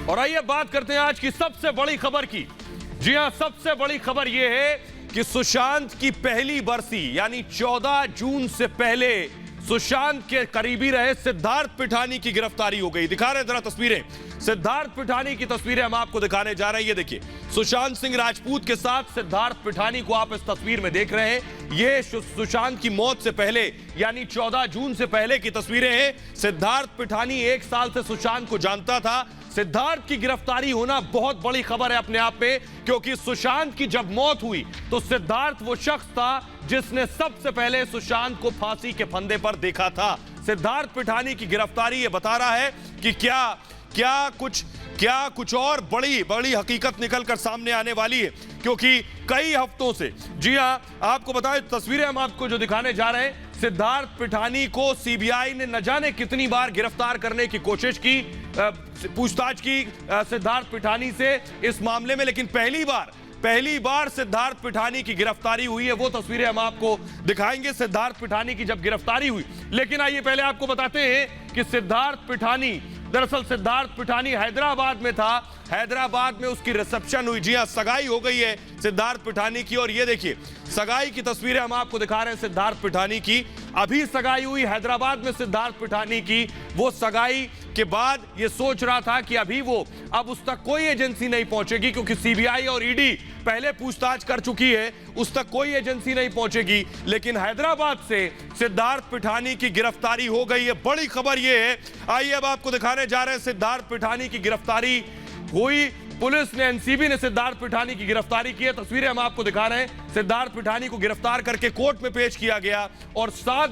और आइए बात करते हैं आज की सबसे बड़ी खबर की। जी हां, सबसे बड़ी खबर यह है कि सुशांत की पहली बरसी यानी 14 जून से पहले सुशांत के करीबी रहे सिद्धार्थ पिठानी की गिरफ्तारी हो गई। दिखा रहे हैं जरा तस्वीरें, सिद्धार्थ पिठानी की तस्वीरें हम आपको दिखाने जा रहे हैं। ये देखिए, सुशांत सिंह राजपूत के साथ सिद्धार्थ पिठानी को आप इस तस्वीर में देख रहे हैं। ये सुशांत की मौत से पहले यानी 14 जून से पहले की तस्वीरें हैं। सिद्धार्थ पिठानी 1 साल से सुशांत को जानता था। सिद्धार्थ की गिरफ्तारी होना बहुत बड़ी खबर है अपने आप में, क्योंकि सुशांत की जब मौत हुई तो सिद्धार्थ वो शख्स था जिसने सबसे पहले सुशांत को फांसी के फंदे पर देखा था। सिद्धार्थ पिठानी की गिरफ्तारी ये बता रहा है कि क्या कुछ और बड़ी हकीकत निकलकर सामने आने वाली है, क्योंकि कई हफ्तों से, जी हां, आपको बताएं, तस्वीरें हम आपको जो दिखाने जा रहे हैं, सिद्धार्थ पिठानी को सीबीआई ने न जाने कितनी बार गिरफ्तार करने की कोशिश की, पूछताछ की सिद्धार्थ पिठानी से इस मामले में, लेकिन पहली बार सिद्धार्थ पिठानी की गिरफ्तारी हुई है। वो तस्वीरें हम आपको दिखाएंगे सिद्धार्थ पिठानी की जब गिरफ्तारी हुई। लेकिन आइए पहले आपको बताते हैं कि दरअसल सिद्धार्थ पिठानी हैदराबाद में था। हैदराबाद में उसकी रिसेप्शन हुई। जी हां, सगाई हो गई है सिद्धार्थ पिठानी की। और ये देखिए, सगाई की तस्वीरें हम आपको दिखा रहे हैं सिद्धार्थ पिठानी की। अभी सगाई हुई हैदराबाद में सिद्धार्थ पिठानी की। वो सगाई के बाद ये सोच रहा था कि अब उस तक कोई एजेंसी नहीं पहुंचेगी, क्योंकि सीबीआई और ईडी पहले पूछताछ कर चुकी है, उस तक कोई एजेंसी नहीं पहुंचेगी। लेकिन हैदराबाद से सिद्धार्थ पिठानी की गिरफ्तारी हो गई है। बड़ी खबर ये है, आइए अब आपको दिखाने जा रहे हैं। सिद्धार्थ पिठानी की गिरफ्तारी हुई, पुलिस ने, एनसीबी ने सिद्धार्थ पिठानी की गिरफ्तारी की है। तस्वीरें हम आपको दिखा रहे हैं। सिद्धार्थ पिठानी को गिरफ्तार करके कोर्ट में पेश किया गया और 5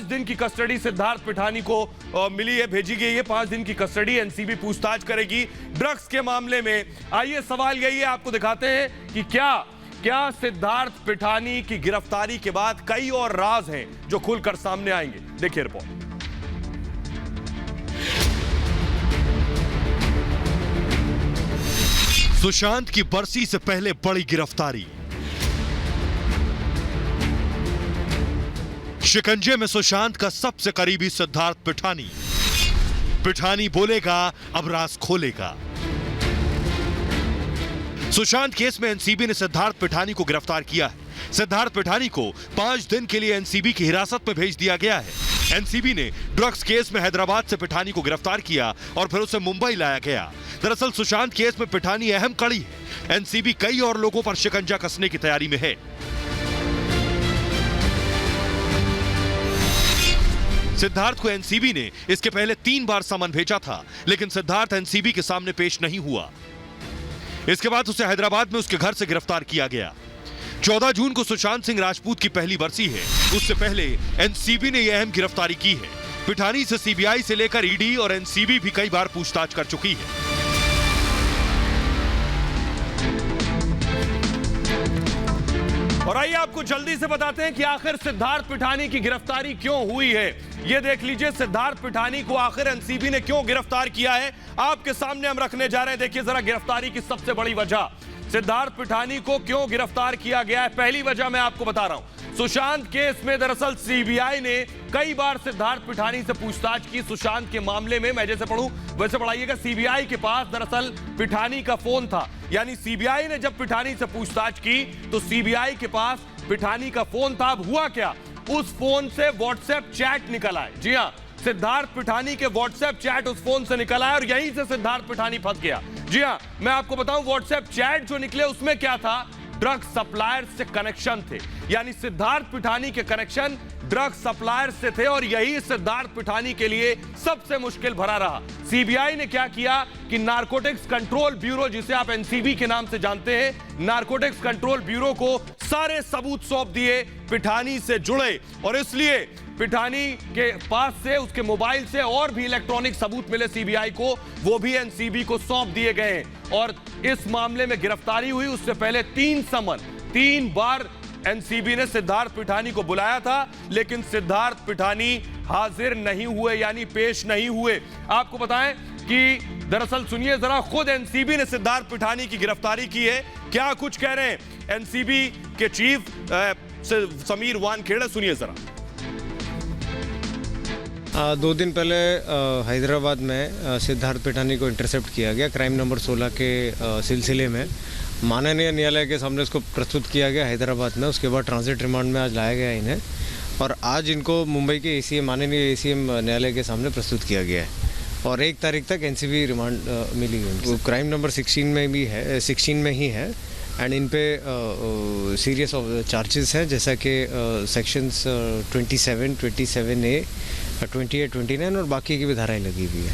दिन की कस्टडी सिद्धार्थ पिठानी को मिली है, भेजी गई है। 5 दिन की कस्टडी, एनसीबी पूछताछ करेगी ड्रग्स के मामले में। आइए सवाल यही है, आपको दिखाते हैं कि क्या सिद्धार्थ पिठानी की गिरफ्तारी के बाद कई और राज हैं जो खुलकर सामने आएंगे। देखिए रिपोर्ट। सुशांत की बरसी से पहले बड़ी गिरफ्तारी। शिकंजे में सुशांत का सबसे करीबी सिद्धार्थ पिठानी बोलेगा, अब राज खोलेगा। सुशांत केस में एनसीबी ने सिद्धार्थ पिठानी को गिरफ्तार किया है। सिद्धार्थ पिठानी को 5 दिन के लिए एनसीबी की हिरासत में भेज दिया गया है। एनसीबी ने ड्रग्स केस में हैदराबाद से पिठानी को गिरफ्तार किया और फिर उसे मुंबई लाया गया। दरअसल सुशांत केस में पिठानी अहम कड़ी है। एनसीबी कई और लोगों पर शिकंजा कसने की तैयारी में है। सिद्धार्थ को एनसीबी ने इसके पहले 3 बार समन भेजा था, लेकिन सिद्धार्थ एनसीबी के सामने पेश नहीं हुआ। इसके बाद उसे हैदराबाद में उसके घर से गिरफ्तार किया गया। 14 जून को सुशांत सिंह राजपूत की पहली बरसी है। उससे पहले एनसीबी ने यह अहम गिरफ्तारी की है। पिठानी से सीबीआई से लेकर ईडी और एनसीबी भी कई बार पूछताछ कर चुकी है। और आइए आपको जल्दी से बताते हैं कि आखिर सिद्धार्थ पिठानी की गिरफ्तारी क्यों हुई है। ये देख लीजिए, सिद्धार्थ पिठानी को आखिर एनसीबी ने क्यों गिरफ्तार किया है, आपके सामने हम रखने जा रहे हैं। देखिए जरा गिरफ्तारी की सबसे बड़ी वजह, सिद्धार्थ पिठानी को क्यों गिरफ्तार किया गया है। पहली वजह मैं आपको बता रहा हूं। सुशांत केस में दरअसल सीबीआई ने कई बार सिद्धार्थ पिठानी से पूछताछ की। सुशांत के मामले में मैं जैसे पढ़ूं वैसे पढ़ाइएगा। सीबीआई के पास दरअसल पिठानी का फोन था, यानी सीबीआई ने जब पिठानी से पूछताछ की तो सीबीआई के पास पिठानी का फोन था। अब हुआ क्या, उस फोन से व्हाट्सएप चैट निकल आए। जी हां, सिद्धार्थ पिठानी के व्हाट्सएप चैट उस फोन से निकल आए और यहीं से सिद्धार्थ पिठानी फंस गया। जी हां, मैं आपको बताऊं, व्हाट्सएप चैट जो निकले उसमें क्या था, ड्रग सप्लायर से कनेक्शन थे, यानी सिद्धार्थ पिठानी के कनेक्शन ड्रग सप्लायर से थे। और यही सिद्धार्थ पिठानी के लिए सबसे मुश्किल भरा रहा। सीबीआई ने क्या किया कि नारकोटिक्स कंट्रोल ब्यूरो, जिसे आप एनसीबी के नाम से जानते हैं, नारकोटिक्स कंट्रोल ब्यूरो को सारे सबूत सौंप दिए पिठानी से जुड़े। और इसलिए पिठानी के पास से, उसके मोबाइल से और भी इलेक्ट्रॉनिक सबूत मिले सीबीआई को, वो भी एनसीबी को सौंप दिए गए। और इस मामले में गिरफ्तारी हुई। उससे पहले 3 बार एनसीबी ने सिद्धार्थ पिठानी को बुलाया था, लेकिन सिद्धार्थ पिठानी हाजिर नहीं हुए, यानी पेश नहीं हुए। आपको बताएं कि दरअसल सुनिए जरा, खुद एनसीबी ने सिद्धार्थ पिठानी की गिरफ्तारी की है। क्या कुछ कह रहे हैं एनसीबी के चीफ समीर वानखेड़े, सुनिए जरा। 2 दिन पहले हैदराबाद में सिद्धार्थ पिठानी को इंटरसेप्ट किया गया क्राइम नंबर 16 के सिलसिले में। माननीय न्यायालय के सामने इसको प्रस्तुत किया गया हैदराबाद में। उसके बाद ट्रांजिट रिमांड में आज लाया गया इन्हें और आज इनको मुंबई के ACM माननीय ACM न्यायालय के सामने प्रस्तुत किया गया है और 1 तारीख तक NCB रिमांड मिली है। वो क्राइम नंबर 16 में भी है, 16 में ही है एंड इन पे सीरियस चार्जेस हैं जैसा कि सेक्शंस 27, 27A, 28, 29 और बाकी की भी धाराएं लगी हुई है।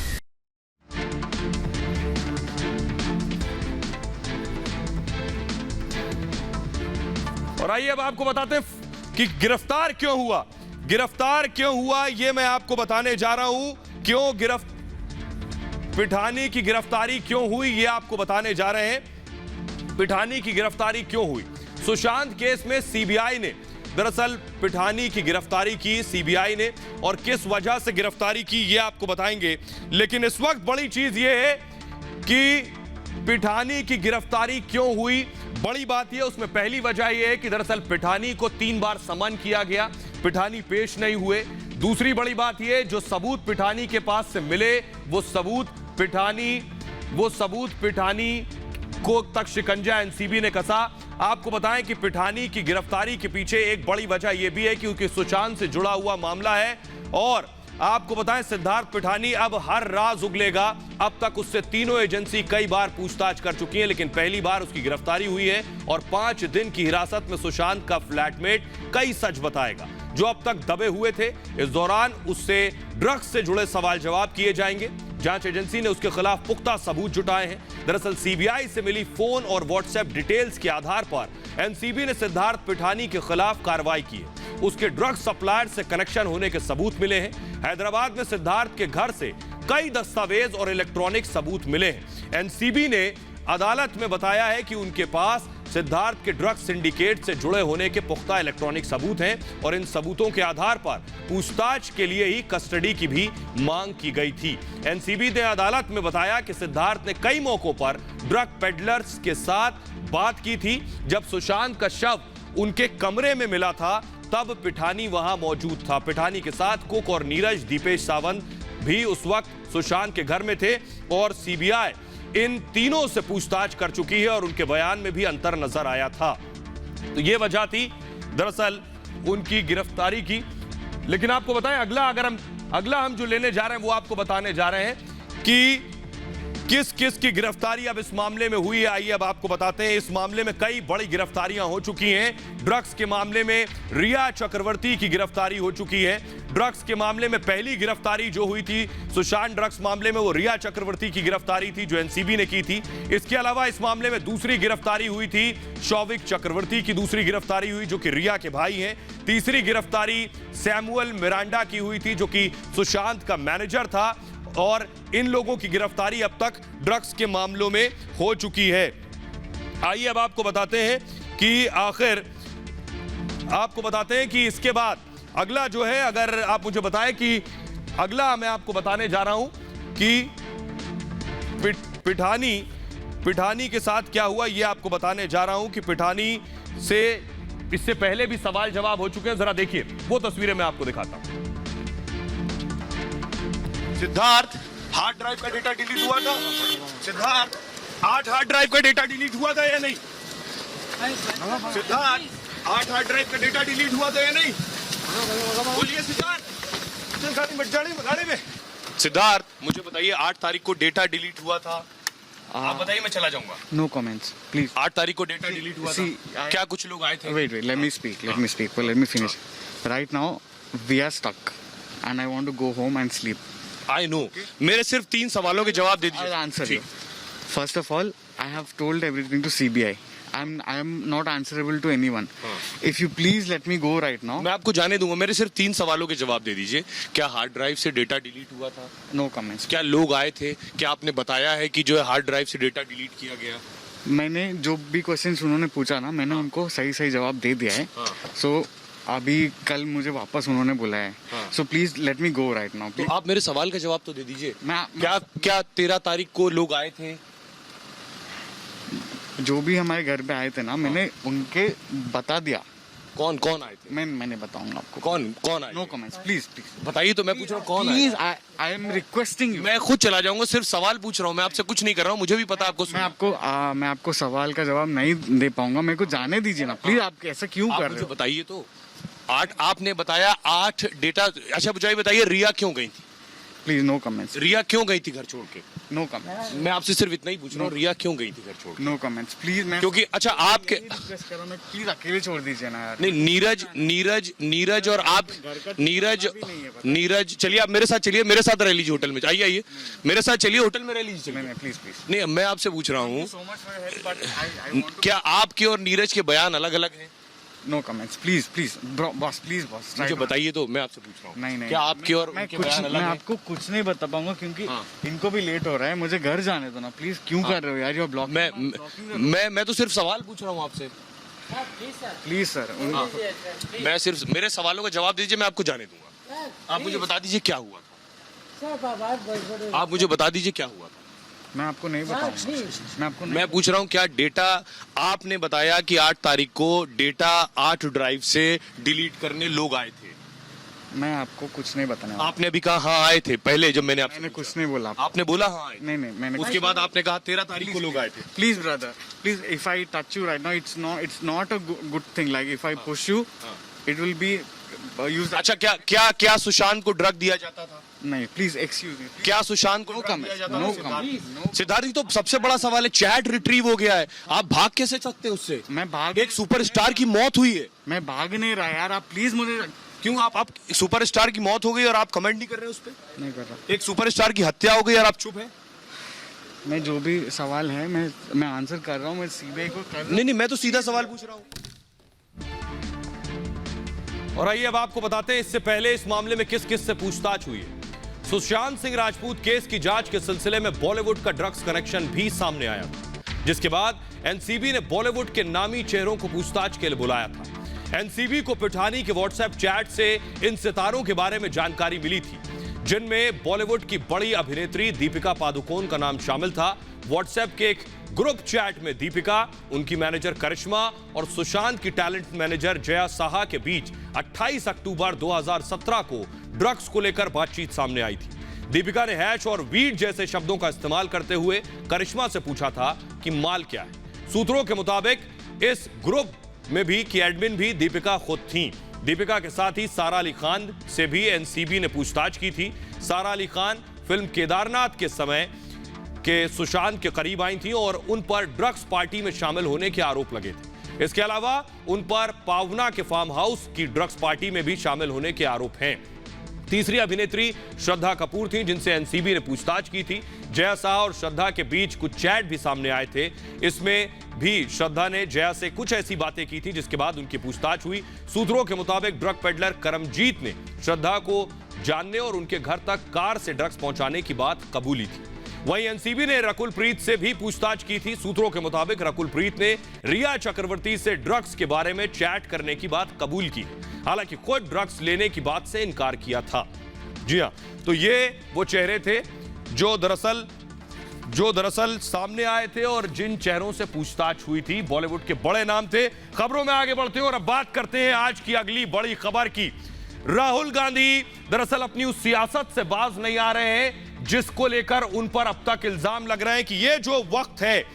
और आइए अब आपको बताते हैं कि गिरफ्तार क्यों हुआ। गिरफ्तार क्यों हुआ ये मैं आपको बताने जा रहा हूं। क्यों पिठानी की गिरफ्तारी क्यों हुई ये आपको बताने जा रहे हैं। पिठानी की गिरफ्तारी क्यों हुई? सुशांत केस में सीबीआई ने दरअसल पिठानी की गिरफ्तारी की सीबीआई ने और किस वजह से गिरफ्तारी की ये आपको बताएंगे। लेकिन इस वक्त बड़ी चीज ये है कि पिठानी की गिरफ्तारी क्यों हुई। बड़ी बात यह उसमें पहली वजह यह है कि दरअसल पिठानी को 3 बार समन किया गया, पिठानी पेश नहीं हुए। दूसरी बड़ी बात यह जो सबूत पिठानी के पास से मिले वो सबूत पिठानी को तक शिकंजा NCB ने कसा। आपको बताएं कि पिठानी की गिरफ्तारी के पीछे एक बड़ी वजह यह भी है क्योंकि सुशांत से जुड़ा हुआ मामला है और आपको बताएं सिद्धार्थ पिठानी अब हर राज उगलेगा। अब तक उससे तीनों एजेंसी कई बार पूछताछ कर चुकी है लेकिन पहली बार उसकी गिरफ्तारी हुई है और 5 दिन की हिरासत में सुशांत का फ्लैटमेट कई सच बताएगा जो अब तक दबे हुए थे। इस दौरान उससे ड्रग्स से जुड़े सवाल जवाब किए जाएंगे। जांच एजेंसी ने उसके खिलाफ पुख्ता सबूत जुटाए हैं। दरअसल सीबीआई से मिली फोन और व्हाट्सएप डिटेल्स के आधार पर NCB ने सिद्धार्थ पिठानी के खिलाफ कार्रवाई की है। उसके ड्रग सप्लायर से कनेक्शन होने के सबूत मिले हैं। हैदराबाद में सिद्धार्थ के घर से कई दस्तावेज और इलेक्ट्रॉनिक सबूत मिले हैं। NCB ने अदालत में बताया है कि उनके पास सिद्धार्थ के ड्रग सिंडिकेट से जुड़े होने के पुख्ता इलेक्ट्रॉनिक सबूत हैं और इन सबूतों के आधार पर पूछताछ के लिए ही कस्टडी की भी मांग की गई थी। NCB ने अदालत में बताया कि सिद्धार्थ ने कई मौकों पर ड्रग पेडलर्स के साथ बात की थी। जब सुशांत का शव उनके कमरे में मिला था तब पिठानी वहां मौजूद था। पिठानी के साथ कुक और नीरज दीपेश सावंत भी उस वक्त सुशांत के घर में थे और सीबीआई इन तीनों से पूछताछ कर चुकी है और उनके बयान में भी अंतर नजर आया था। तो ये वजह थी दरअसल उनकी गिरफ्तारी की। लेकिन आपको बताएं अगला हम जो लेने जा रहे हैं वो आपको बताने जा रहे हैं कि किस किस की गिरफ्तारी अब इस मामले में हुई है। आइए अब आपको बताते हैं। इस मामले में कई बड़ी गिरफ्तारियां हो चुकी हैं। ड्रग्स के मामले में रिया चक्रवर्ती की गिरफ्तारी हो चुकी है। ड्रग्स के मामले में पहली गिरफ्तारी जो हुई थी सुशांत ड्रग्स मामले में वो रिया चक्रवर्ती की गिरफ्तारी थी जो NCB ने की थी। इसके अलावा इस मामले में दूसरी गिरफ्तारी हुई थी शौविक चक्रवर्ती की दूसरी गिरफ्तारी हुई जो कि रिया के भाई हैं। तीसरी गिरफ्तारी सैमुअल मिरांडा की हुई थी जो कि सुशांत का मैनेजर था और इन लोगों की गिरफ्तारी अब तक ड्रग्स के मामलों में हो चुकी है। आइए अब आपको बताते हैं कि इसके बाद अगला जो है, अगर आप मुझे बताएं कि अगला मैं आपको बताने जा रहा हूं कि पिठानी के साथ क्या हुआ ये आपको बताने जा रहा हूं कि पिठानी से इससे पहले भी सवाल जवाब हो चुके हैं। जरा देखिए वो तस्वीरें मैं आपको दिखाता हूं। सिद्धार्थ हार्ड ड्राइव का डेटा डिलीट हुआ था। सिद्धार्थ 8 हार्ड ड्राइव का डेटा डिलीट हुआ था या नहीं? सिद्धार्थ 8 हार्ड ड्राइव का डेटा डिलीट हुआ था या नहीं? बोलिए सिद्धार्थ। गाड़ी में सिद्धार्थ मुझे बताइए 8 तारीख को डेटा डिलीट हुआ था। आप बताइए मैं चला जाऊंगा। No comments please. 8 तारीख को डेटा डिलीट हुआ था। क्या कुछ लोग आए थे? Wait let me speak let me finish. Right now we are stuck and I want to go home and sleep. I know. मेरे सिर्फ 3 सवालों के जवाब दे दीजिए। Answer you. First of all I have told everything to CBI. I am not answerable to anyone. If you please let me go right now. मैं आपको जाने दूंगा। मेरे सिर्फ 3 सवालों के जवाब दे दीजिए। क्या हार्ड ड्राइव से डेटा डिलीट हुआ था? No comments. क्या लोग आए थे? क्या आपने बताया है कि जो है हार्ड ड्राइव से डेटा डिलीट किया गया? मैंने जो भी क्वेश्चंस उन्होंने पूछा ना मैंने उनको सही जवाब दे दिया है। So अभी कल मुझे वापस उन्होंने बुलाया है। So please let me go right now. तो आप मेरे सवाल का जवाब तो दे दीजिए। क्या 13 तारीख को लोग आए थे? जो भी हमारे घर पे आए थे ना मैंने उनके बता दिया कौन कौन आए थे? मैंने बताऊंगा आपको। कौन आए? नो कमेंट्स, प्लीज प्लीज बताइए तो, मैं पूछ रहा हूँ कौन आए? Please, I am requesting you. मैं खुद चला जाऊंगा, सिर्फ सवाल पूछ रहा हूँ, मैं आपसे कुछ नहीं कर रहा हूँ, मुझे भी पता है आपको मैं आपको सवाल का जवाब नहीं दे पाऊंगा, मेरे को जाने दीजिए ना प्लीज। आप ऐसा क्यों आप कर रहे मुझे हो? बताइए तो। 8 आपने बताया, 8 डेटा। अच्छा मुझे बताइए, रिया क्यों गई थी? प्लीज नो कमेंट्स, रिया क्यों गई थी घर छोड़ के? नो कमेंट्स, मैं आपसे सिर्फ इतना ही पूछ रहा हूँ, रिया क्यों गई थी घर छोड़ के? No comments please. मैं क्योंकि अच्छा आपके रिक्वेस्ट कर रहा हूं, मैं प्लीज अकेले छोड़ दीजिए ना यार। नहीं, नीरज और आप, नीरज चलिए, आप मेरे साथ चलिए, मेरे साथ रह लीजिए होटल में। आइए मेरे साथ चलिए, होटल में रह लीजिए। नहीं प्लीज प्लीज। नहीं, मैं आपसे पूछ रहा हूँ, so much for your help, but I want to. क्या आपके और नीरज के बयान अलग अलग हैं? No comments please please boss, please boss. मुझे बताइए तो, मैं आपसे पूछ रहा हूँ। नहीं क्या आपके और मैं उनके कुछ बयान अलग मैं हैं? आपको कुछ नहीं बता पाऊंगा क्योंकि हाँ। इनको भी लेट हो रहा है, मुझे घर जाने दो ना प्लीज। क्यों कर रहे हो यार, यू ब्लॉक। मैं तो सिर्फ सवाल पूछ रहा हूँ आपसे। Please sir. मैं सिर्फ, मेरे सवालों का जवाब दीजिए, मैं आपको जाने दूंगा। आप मुझे बता दीजिए क्या हुआ था। आप मुझे बता दीजिए क्या हुआ था। मैं आपको नहीं बताऊंगा, मैं आपको नहीं। मैं पूछ रहा हूँ, क्या डेटा आपने बताया कि 8 तारीख को डेटा 8 ड्राइव से डिलीट करने लोग आए थे? मैं आपको कुछ नहीं बताने वाला। आपने अभी कहा हाँ आए थे, पहले जब मैंने आपसे मैंने पूछा। कुछ नहीं बोला आपको। आपने बोला हाँ आए थे। नहीं मैंने उसके बाद आपने कहा 13 तारीख को लोग आए थे। Please brother, please, if I touch you right now, it's not a good thing. Like if I push you, it will be use. अच्छा, क्या सुशांत को ड्रग दिया जाता था? नहीं प्लीज एक्सक्यूज मी। क्या सुशांत को नो ड्रग दिया जाता कमेंट्स, था? No comments. सिद्धार्थ जी, तो सबसे बड़ा सवाल है, चैट रिट्रीव हो गया है, आप भाग कैसे सकते हैं उससे? मैं भाग, एक सुपरस्टार की मौत हुई है। मैं भाग नहीं रहा यार, आप प्लीज मुझे। क्यों आप सुपरस्टार की मौत हो गई और आप कमेंट नहीं कर रहे उस पे? नहीं कर रहा। एक सुपरस्टार की हत्या हो गई और आप चुप हैं? मैं जो भी सवाल है मैं आंसर कर रहा हूँ, मैं सीबीआई को कर रहा हूँ। नहीं, मैं तो सीधा सवाल पूछ रहा हूँ। और आइए अब आपको बताते हैं इससे पहले इस मामले में किस किस से पूछताछ हुई है। सुशांत सिंह राजपूत केस की जांच के सिलसिले में बॉलीवुड का ड्रग्स कनेक्शन भी सामने आया था, जिसके बाद एनसीबी ने बॉलीवुड के नामी चेहरों को पूछताछ के लिए बुलाया था। एनसीबी को पिठानी के व्हाट्सएप चैट से इन सितारों के बारे में जानकारी मिली थी, जिनमें बॉलीवुड की बड़ी अभिनेत्री दीपिका पादुकोण का नाम शामिल था। व्हाट्सएप के एक ग्रुप चैट में दीपिका, उनकी मैनेजर करिश्मा और सुशांत की टैलेंट मैनेजर जया साहा के बीच 28 अक्टूबर 2017 को ड्रग्स को लेकर बातचीत सामने आई थी। दीपिका ने हैश और वीड जैसे शब्दों का इस्तेमाल करते हुए करिश्मा से पूछा था कि माल क्या है। सूत्रों के मुताबिक इस ग्रुप में भी की एडमिन भी दीपिका खुद थीं। दीपिका के साथ ही सारा अली खान से भी एनसीबी ने पूछताछ की थी। सारा अली खान फिल्म केदारनाथ के समय के सुशांत के करीब आई थी और उन पर ड्रग्स पार्टी में शामिल होने के आरोप लगे थे। इसके अलावा उन पर पावना के फार्म हाउस की ड्रग्स पार्टी में भी शामिल होने के आरोप हैं। तीसरी अभिनेत्री श्रद्धा कपूर थी, जिनसे एनसीबी ने पूछताछ की थी। जया साहा और श्रद्धा के बीच कुछ चैट भी सामने आए थे। इसमें भी श्रद्धा ने जया से कुछ ऐसी बातें की थी जिसके बाद उनकी पूछताछ हुई। सूत्रों के मुताबिक ड्रग पेडलर करमजीत ने श्रद्धा को जानने और उनके घर तक कार से ड्रग्स पहुंचाने की बात कबूली थी। वहीं एनसीबी ने रकुल प्रीत से भी पूछताछ की थी। सूत्रों के मुताबिक रकुल प्रीत ने रिया चक्रवर्ती से ड्रग्स के बारे में चैट करने की बात कबूल की, हालांकि खुद ड्रग्स लेने की बात से इनकार किया था। जी हां, तो ये वो चेहरे थे जो दरअसल सामने आए थे और जिन चेहरों से पूछताछ हुई थी। बॉलीवुड के बड़े नाम थे। खबरों में आगे बढ़ते हैं और अब बात करते हैं आज की अगली बड़ी खबर की। राहुल गांधी दरअसल अपनी उस सियासत से बाज नहीं आ रहे हैं जिसको लेकर उन पर अब तक इल्जाम लग रहे हैं कि ये जो वक्त है,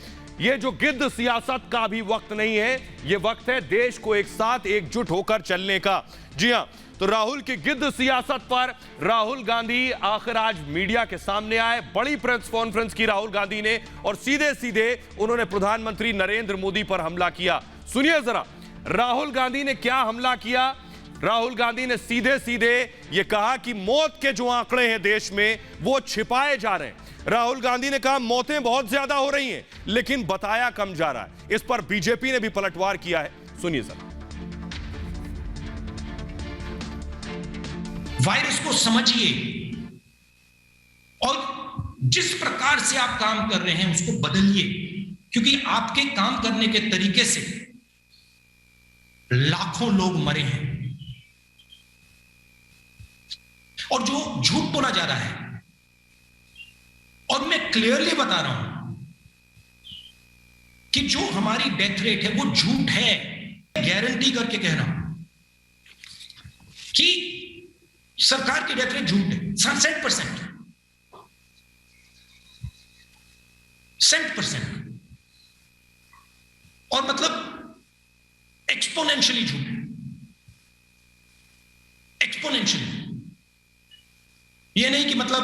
ये जो गिद्ध सियासत का भी वक्त नहीं है, ये वक्त है देश को एक साथ एकजुट होकर चलने का। जी हां, तो राहुल की गिद्ध सियासत पर राहुल गांधी आखिर आज मीडिया के सामने आए। बड़ी प्रेस कॉन्फ्रेंस की राहुल गांधी ने और सीधे सीधे उन्होंने प्रधानमंत्री नरेंद्र मोदी पर हमला किया। सुनिए जरा, राहुल गांधी ने क्या हमला किया। राहुल गांधी ने सीधे सीधे यह कहा कि मौत के जो आंकड़े हैं देश में वो छिपाए जा रहे हैं। राहुल गांधी ने कहा मौतें बहुत ज्यादा हो रही हैं लेकिन बताया कम जा रहा है। इस पर बीजेपी ने भी पलटवार किया है। सुनिए सर। वायरस को समझिए और जिस प्रकार से आप काम कर रहे हैं उसको बदलिए, क्योंकि आपके काम करने के तरीके से लाखों लोग मरे हैं। और जो झूठ बोला जा रहा है, और मैं क्लियरली बता रहा हूं कि जो हमारी डेथ रेट है वो झूठ है, गारंटी करके कह रहा हूं। कि सरकार की डेथ रेट झूठ है 100%, 100%, और मतलब एक्सपोनेंशियली झूठ है, एक्सपोनेंशियली। ये नहीं कि मतलब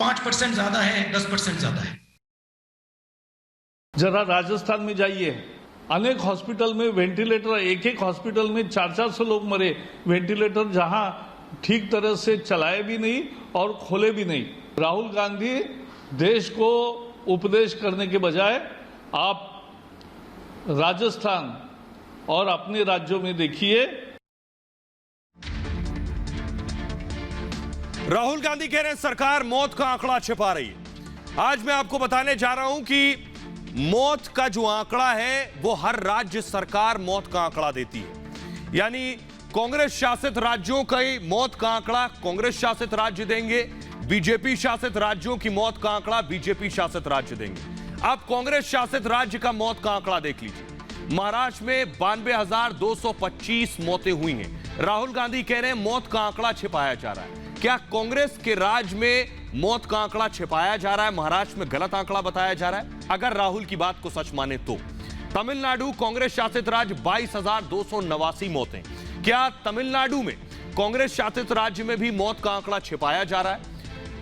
5% ज्यादा है, 10% ज्यादा है। जरा राजस्थान में जाइए, अनेक हॉस्पिटल में वेंटिलेटर, एक एक हॉस्पिटल में 400 लोग मरे, वेंटिलेटर जहां ठीक तरह से चलाए भी नहीं और खोले भी नहीं। राहुल गांधी देश को उपदेश करने के बजाय आप राजस्थान और अपने राज्यों में देखिए। राहुल गांधी कह रहे हैं सरकार मौत का आंकड़ा छिपा रही है। आज मैं आपको बताने जा रहा हूं कि मौत का जो आंकड़ा है वो हर राज्य सरकार मौत का आंकड़ा देती है। यानी कांग्रेस शासित राज्यों का मौत का आंकड़ा कांग्रेस शासित राज्य देंगे, बीजेपी शासित राज्यों की मौत का आंकड़ा बीजेपी शासित राज्य देंगे। अब कांग्रेस शासित राज्य का मौत का आंकड़ा देख लीजिए। महाराष्ट्र में 92,225 मौतें हुई हैं। राहुल गांधी कह रहे हैं मौत का आंकड़ा छिपाया जा रहा है। क्या कांग्रेस के राज्य में मौत का आंकड़ा छिपाया जा रहा है, महाराष्ट्र में गलत आंकड़ा बताया जा रहा है? अगर राहुल की बात को सच माने तो तमिलनाडु कांग्रेस शासित राज्य 22,289 मौतें। क्या तमिलनाडु में कांग्रेस शासित राज्य में भी मौत का आंकड़ा छिपाया जा रहा है?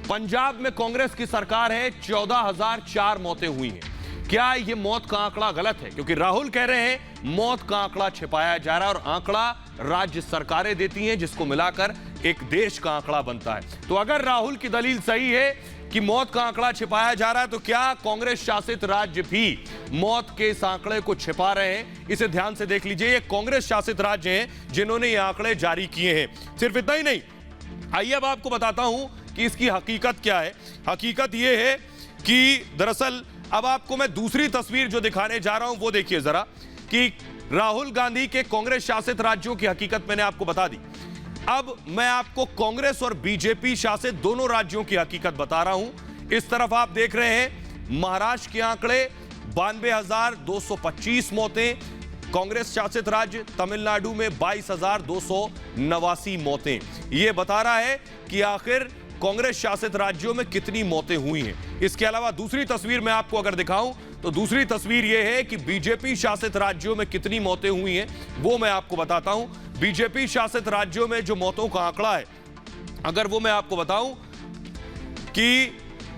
पंजाब में कांग्रेस की सरकार है, 14,004 मौतें हुई हैं। क्या यह मौत का आंकड़ा गलत है? क्योंकि राहुल कह रहे हैं मौत का आंकड़ा छिपाया जा रहा है और आंकड़ा राज्य सरकारें देती हैं, जिसको मिलाकर एक देश का आंकड़ा बनता है। तो अगर राहुल की दलील सही है कि मौत का आंकड़ा छिपाया जा रहा है, तो क्या कांग्रेस शासित राज्य भी मौत के इस आंकड़े को छिपा रहे हैं? इसे ध्यान से देख लीजिए। ये कांग्रेस शासित राज्य हैं जिन्होंने ये आंकड़े जारी किए हैं। सिर्फ इतना ही नहीं, आइए अब आपको बताता हूं कि इसकी हकीकत क्या है। हकीकत यह है कि दरअसल अब आपको मैं दूसरी तस्वीर जो दिखाने जा रहा हूं वो देखिए जरा, कि राहुल गांधी के कांग्रेस शासित राज्यों की हकीकत मैंने आपको बता दी। अब मैं आपको कांग्रेस और बीजेपी शासित दोनों राज्यों की हकीकत बता रहा हूं। इस तरफ आप देख रहे हैं महाराष्ट्र के आंकड़े 92,225 मौतें, कांग्रेस शासित राज्य तमिलनाडु में 22,289 मौतें। यह बता रहा है कि आखिर कांग्रेस शासित राज्यों में कितनी मौतें हुई हैं। इसके अलावा दूसरी तस्वीर मैं आपको अगर दिखाऊं तो दूसरी तस्वीर यह है कि बीजेपी शासित राज्यों में कितनी मौतें हुई हैं, वो मैं आपको बताता हूं। बीजेपी शासित राज्यों में जो मौतों का आंकड़ा है, अगर वो मैं आपको बताऊं कि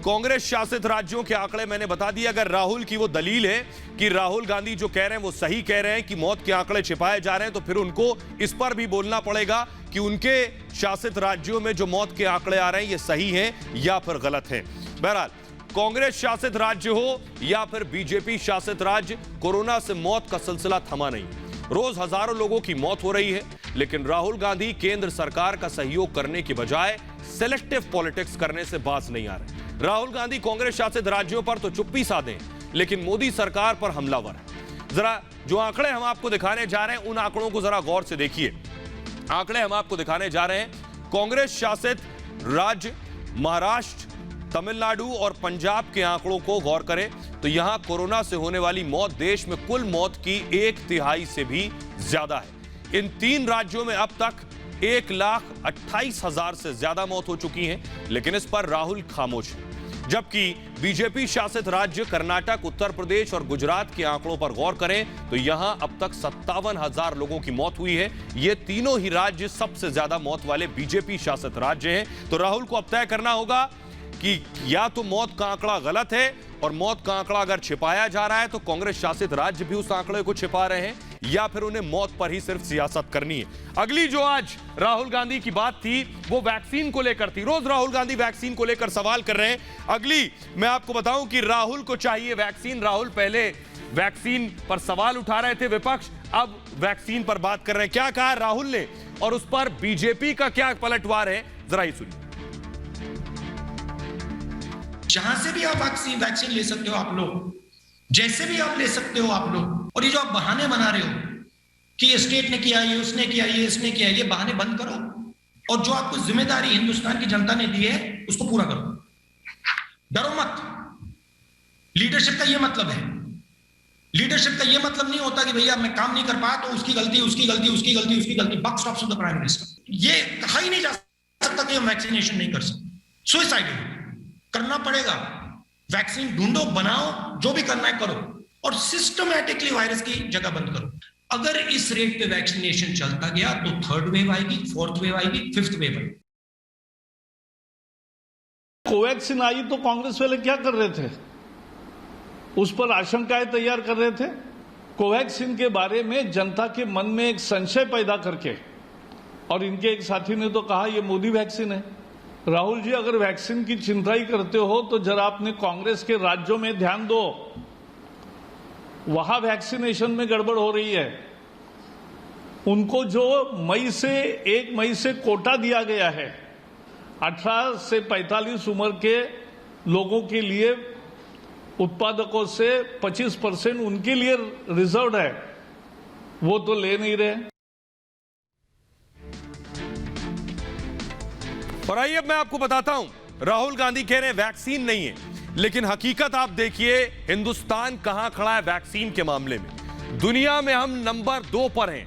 कांग्रेस शासित राज्यों के आंकड़े मैंने बता दिए। अगर राहुल की वो दलील है कि राहुल गांधी जो कह रहे हैं वो सही कह रहे हैं कि मौत के आंकड़े छिपाए जा रहे हैं, तो फिर उनको इस पर भी बोलना पड़ेगा कि उनके शासित राज्यों में जो मौत के आंकड़े आ रहे हैं ये सही हैं या फिर गलत हैं। बहरहाल कांग्रेस शासित राज्य हो या फिर बीजेपी शासित राज्य, कोरोना से मौत का सिलसिला थमा नहीं। रोज हजारों लोगों की मौत हो रही है, लेकिन राहुल गांधी केंद्र सरकार का सहयोग करने की बजाय सेलेक्टिव पॉलिटिक्स करने से बाज नहीं आ रहे। राहुल गांधी कांग्रेस शासित राज्यों पर तो चुप्पी साधे, लेकिन मोदी सरकार पर हमलावर है। जरा जो आंकड़े हम आपको दिखाने जा रहे हैं उन आंकड़ों को जरा गौर से देखिए। आंकड़े हम आपको दिखाने जा रहे हैं कांग्रेस शासित राज्य महाराष्ट्र, तमिलनाडु और पंजाब के आंकड़ों को गौर करें तो यहां कोरोना से होने वाली मौत देश में कुल मौत की 1/3 से भी ज्यादा है। इन तीन राज्यों में अब तक 1,28,000 से ज्यादा मौत हो चुकी हैं, लेकिन इस पर राहुल खामोश है। जबकि बीजेपी शासित राज्य कर्नाटक, उत्तर प्रदेश और गुजरात के आंकड़ों पर गौर करें तो यहां अब तक 57,000 लोगों की मौत हुई है। ये तीनों ही राज्य सबसे ज्यादा मौत वाले बीजेपी शासित राज्य हैं। तो राहुल को अब तय करना होगा कि या तो मौत का आंकड़ा गलत है और मौत का आंकड़ा अगर छिपाया जा रहा है तो कांग्रेस शासित राज्य भी उस आंकड़े को छिपा रहे हैं, या फिर उन्हें मौत पर ही सिर्फ सियासत करनी है। अगली जो आज राहुल गांधी की बात थी वो वैक्सीन को लेकर थी। रोज राहुल गांधी वैक्सीन को लेकर सवाल कर रहे हैं। अगली मैं आपको बताऊं कि राहुल को चाहिए वैक्सीन। राहुल पहले वैक्सीन पर सवाल उठा रहे थे विपक्ष, अब वैक्सीन पर बात कर रहे हैं। क्या कहा राहुल ने और उस पर बीजेपी का क्या पलटवार है, जरा ही सुनिए। जहां से भी आप वैक्सीन ले सकते हो आप लोग, जैसे भी आप ले सकते हो आप लोग, और ये जो आप बहाने बना रहे हो कि ये स्टेट ने किया, ये उसने किया, ये इसने किया, ये बहाने बंद करो और जो आपको जिम्मेदारी हिंदुस्तान की जनता ने दी है उसको पूरा करो। डरो मत। लीडरशिप का ये मतलब है। लीडरशिप का ये मतलब नहीं होता कि भैया मैं काम नहीं कर पाया तो उसकी गलती, उसकी गलती, उसकी गलती, उसकी गलती। Buck stops of the prime minister. ये कहा ही नहीं जा सकता कि हम वैक्सीनेशन नहीं कर सकते। सुइसाइडल करना पड़ेगा, वैक्सीन ढूंढो, बनाओ, जो भी करना है करो, और सिस्टमैटिकली वायरस की जगह बंद करो। अगर इस रेट पे वैक्सीनेशन चलता गया तो थर्ड वेव आएगी, फोर्थ वेव आएगी, फिफ्थ वेव आएगी। कोवैक्सीन आई तो कांग्रेस वाले क्या कर रहे थे? उस पर आशंकाएं तैयार कर रहे थे। कोवैक्सीन के बारे में जनता के मन में एक संशय पैदा करके, और इनके एक साथी ने तो कहा यह मोदी वैक्सीन है। राहुल जी, अगर वैक्सीन की चिंता ही करते हो तो जरा अपने कांग्रेस के राज्यों में ध्यान दो, वहां वैक्सीनेशन में गड़बड़ हो रही है। उनको जो 1 मई से कोटा दिया गया है, 18 से 45 उम्र के लोगों के लिए उत्पादकों से 25% उनके लिए रिजर्व है, वो तो ले नहीं रहे। और आइए अब मैं आपको बताता हूं, राहुल गांधी कह रहे हैं वैक्सीन नहीं है, लेकिन हकीकत आप देखिए हिंदुस्तान कहां खड़ा है वैक्सीन के मामले में। दुनिया में हम नंबर 2 पर हैं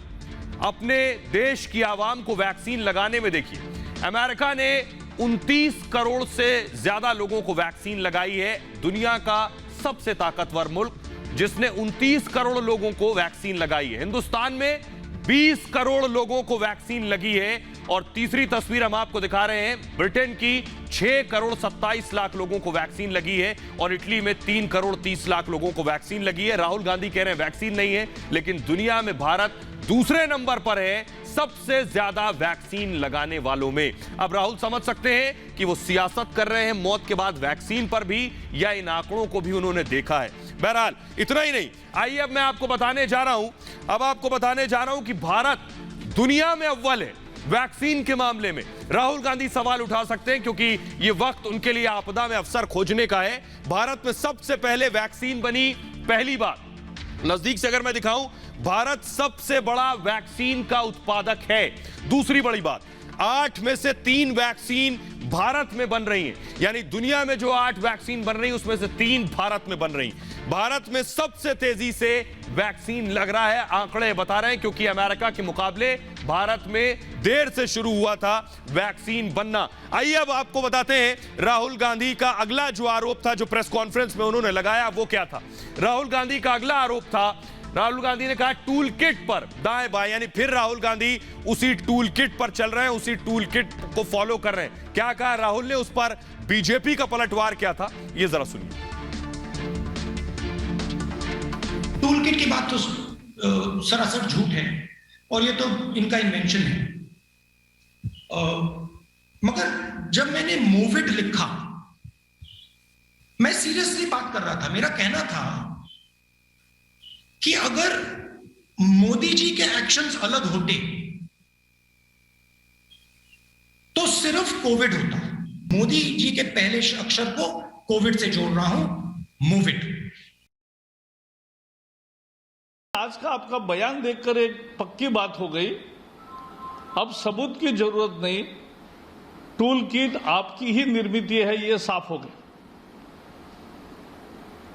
अपने देश की आवाम को वैक्सीन लगाने में। देखिए, अमेरिका ने 29 करोड़ से ज्यादा लोगों को वैक्सीन लगाई है, दुनिया का सबसे ताकतवर मुल्क जिसने 29 करोड़ लोगों को वैक्सीन लगाई है। हिंदुस्तान में 20 करोड़ लोगों को वैक्सीन लगी है। और तीसरी तस्वीर हम आपको दिखा रहे हैं, ब्रिटेन की 6 करोड़ 27 लाख लोगों को वैक्सीन लगी है और इटली में 3 करोड़ 30 लाख लोगों को वैक्सीन लगी है। राहुल गांधी कह रहे हैं वैक्सीन नहीं है, लेकिन दुनिया में भारत दूसरे नंबर पर है सबसे ज्यादा वैक्सीन लगाने वालों में। अब राहुल समझ सकते हैं कि वो सियासत कर रहे हैं मौत के बाद वैक्सीन पर भी, या इन आंकड़ों को भी उन्होंने देखा है। बहरहाल इतना ही नहीं, आइए अब मैं आपको बताने जा रहा हूं कि भारत दुनिया में अव्वल है वैक्सीन के मामले में। राहुल गांधी सवाल उठा सकते हैं क्योंकि यह वक्त उनके लिए आपदा में अवसर खोजने का है। भारत में सबसे पहले वैक्सीन बनी, पहली बार। नजदीक से अगर मैं दिखाऊं, भारत सबसे बड़ा वैक्सीन का उत्पादक है। दूसरी बड़ी बात, 8 में से 3 वैक्सीन भारत में बन रही हैं, यानी दुनिया में जो 8 वैक्सीन बन रही हैं उसमें से 3 भारत में बन रही। भारत में सबसे तेजी से वैक्सीन लग रहा है, आंकड़े बता रहे हैं, क्योंकि अमेरिका के मुकाबले भारत में देर से शुरू हुआ था वैक्सीन बनना। आइए अब आपको बताते हैं राहुल गांधी का अगला जो आरोप था, जो प्रेस कॉन्फ्रेंस में उन्होंने लगाया, वो क्या था। राहुल गांधी का अगला आरोप था, राहुल गांधी ने कहा टूल किट पर दाएं बाएं, यानी फिर राहुल गांधी उसी टूल किट पर चल रहे हैं, उसी टूल किट को फॉलो कर रहे हैं। क्या कहा राहुल ने, उस पर बीजेपी का पलटवार क्या था, ये जरा सुनिए। टूल किट की बात तो सरासर झूठ है और ये तो इनका इन्वेंशन है। मगर जब मैंने मूव इट लिखा, मैं सीरियसली बात कर रहा था। मेरा कहना था कि अगर मोदी जी के एक्शंस अलग होते तो सिर्फ कोविड होता। मोदी जी के पहले अक्षर को कोविड से जोड़ रहा हूं, मूव इट। आज का आपका बयान देखकर एक पक्की बात हो गई, अब सबूत की जरूरत नहीं, टूल किट आपकी ही निर्मित है, ये साफ हो गया।